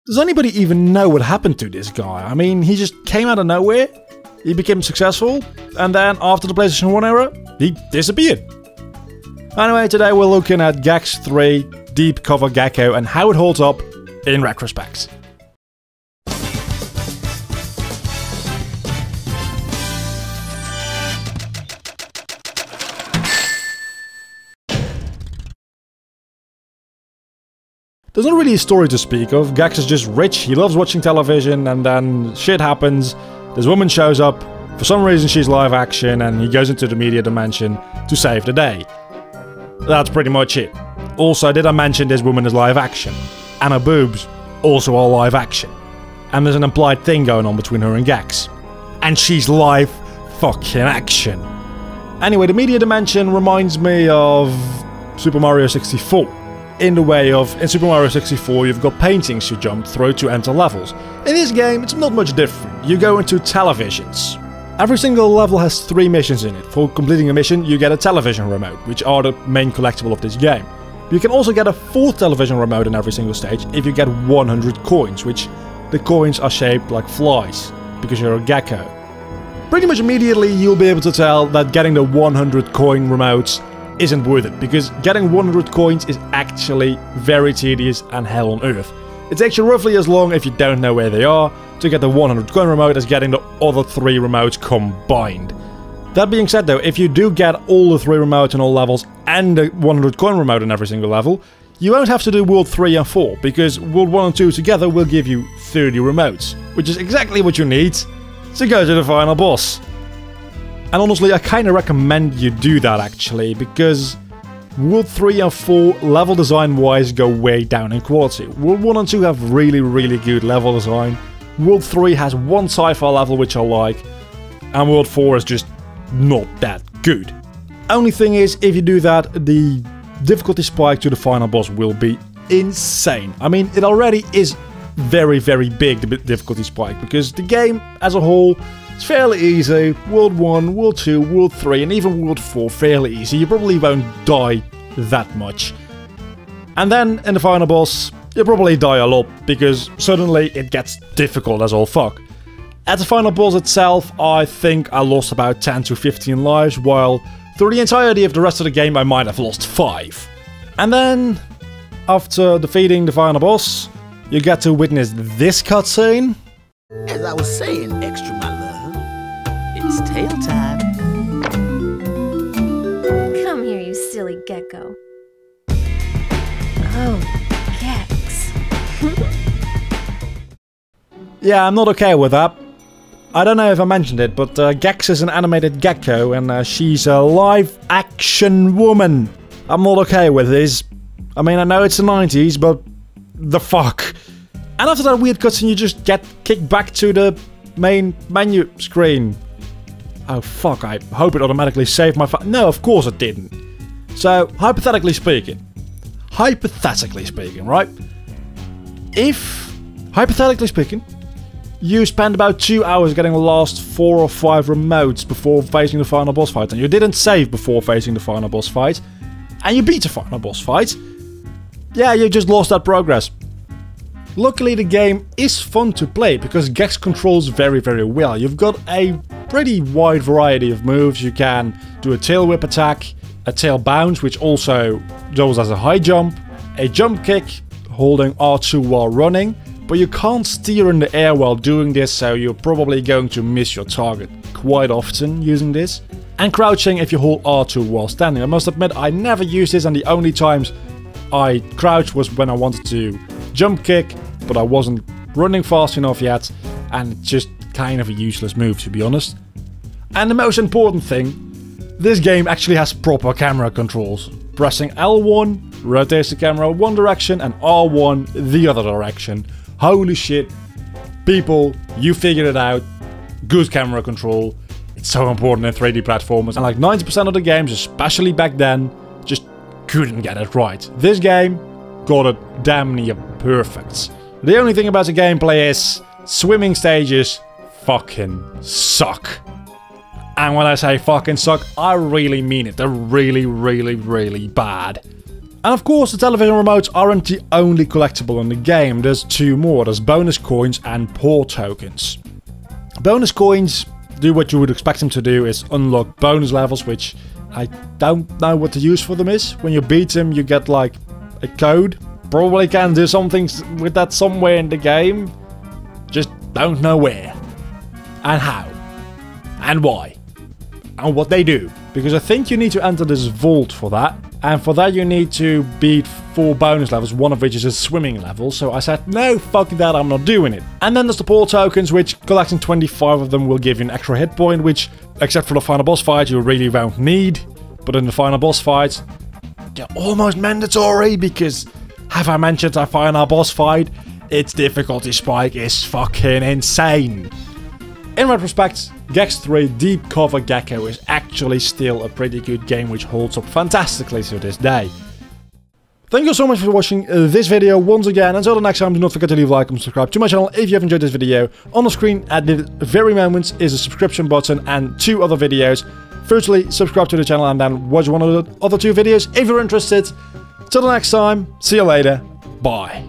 Does anybody even know what happened to this guy? I mean, he just came out of nowhere, he became successful, and then after the PlayStation 1 era, he disappeared. Anyway, today we're looking at Gex 3 Deep Cover Gecko and how it holds up in retrospect. There's not really a story to speak of. Gex is just rich, he loves watching television, and then shit happens. This woman shows up, for some reason she's live action, and he goes into the media dimension to save the day. That's pretty much it. Also, did I mention this woman is live action? And her boobs also are live action. And there's an implied thing going on between her and Gex. And she's live fucking action. Anyway, the media dimension reminds me of Super Mario 64. In the way of, in Super Mario 64 you've got paintings you jump through to enter levels. In this game it's not much different, you go into televisions. Every single level has 3 missions in it. For completing a mission you get a television remote, which are the main collectible of this game. You can also get a 4th television remote in every single stage if you get 100 coins, which the coins are shaped like flies, because you're a gecko. Pretty much immediately you'll be able to tell that getting the 100 coin remotes isn't worth it, because getting 100 coins is actually very tedious and hell on earth. It takes you roughly as long, if you don't know where they are, to get the 100 coin remote as getting the other 3 remotes combined. That being said though, if you do get all the 3 remotes in all levels and the 100 coin remote in every single level, you won't have to do World 3 and 4, because World 1 and 2 together will give you 30 remotes, which is exactly what you need to go to the final boss. And honestly, I kinda recommend you do that actually, because World 3 and 4 level design wise go way down in quality. World 1 and 2 have really good level design. World 3 has one sci-fi level which I like, and World 4 is just not that good. Only thing is, if you do that, the difficulty spike to the final boss will be insane. I mean, it already is very big, the difficulty spike, because the game as a whole, it's fairly easy. World 1, World 2, World 3, and even World 4 fairly easy. You probably won't die that much. And then, in the final boss, you probably die a lot, because suddenly it gets difficult as all fuck. At the final boss itself, I think I lost about 10 to 15 lives, while through the entirety of the rest of the game I might have lost 5. And then, after defeating the final boss, you get to witness this cutscene. As I was saying, extra my love, it's tail time. Come here, you silly gecko. Oh, Gex. Yeah, I'm not okay with that. I don't know if I mentioned it, but Gex is an animated gecko, and she's a live-action woman. I'm not okay with this. I mean, I know it's the 90s, but the fuck. And after that weird cutscene, you just get kicked back to the main menu screen. Oh fuck, I hope it automatically saved my no, of course it didn't. So, hypothetically speaking, right? If, hypothetically speaking, you spend about 2 hours getting the last 4 or 5 remotes before facing the final boss fight, and you didn't save before facing the final boss fight, and you beat the final boss fight, yeah, you just lost that progress. Luckily the game is fun to play, because Gex controls very well. You've got a pretty wide variety of moves. You can do a tail whip attack, a tail bounce, which also goes as a high jump, a jump kick, holding R2 while running, but you can't steer in the air while doing this, so you're probably going to miss your target quite often using this. And crouching if you hold R2 while standing. I must admit, I never used this, and the only times I crouched was when I wanted to jump kick, but I wasn't running fast enough yet, and just kind of a useless move, to be honest. And the most important thing, this game actually has proper camera controls. Pressing L1 rotates the camera one direction and R1 the other direction. Holy shit, people, you figured it out. Good camera control. It's so important in 3D platformers, and like 90% of the games, especially back then, just couldn't get it right. This game got it damn near perfect. The only thing about the gameplay is swimming stages fucking suck. And when I say fucking suck, I really mean it. They're really bad. And of course, the television remotes aren't the only collectible in the game. There's two more. There's bonus coins and paw tokens. Bonus coins do what you would expect them to do, is unlock bonus levels, which I don't know what the use for them is. When you beat them, you get like a code. Probably can do something with that somewhere in the game. Just don't know where. And how. And why. And what they do. Because I think you need to enter this vault for that. And for that you need to beat 4 bonus levels, one of which is a swimming level. So I said, no, fuck that, I'm not doing it. And then there's the paw tokens, which collecting 25 of them will give you an extra hit point, which, except for the final boss fight, you really won't need. But in the final boss fight, they're almost mandatory, because have I mentioned our final boss fight? Its difficulty spike is fucking insane. In retrospect, Gex 3 Deep Cover Gecko is actually still a pretty good game which holds up fantastically to this day. Thank you so much for watching this video once again. Until the next time, do not forget to leave a like and subscribe to my channel if you have enjoyed this video. On the screen at the very moment is a subscription button and 2 other videos. Firstly, subscribe to the channel and then watch one of the other 2 videos if you're interested. Till the next time, see you later, bye.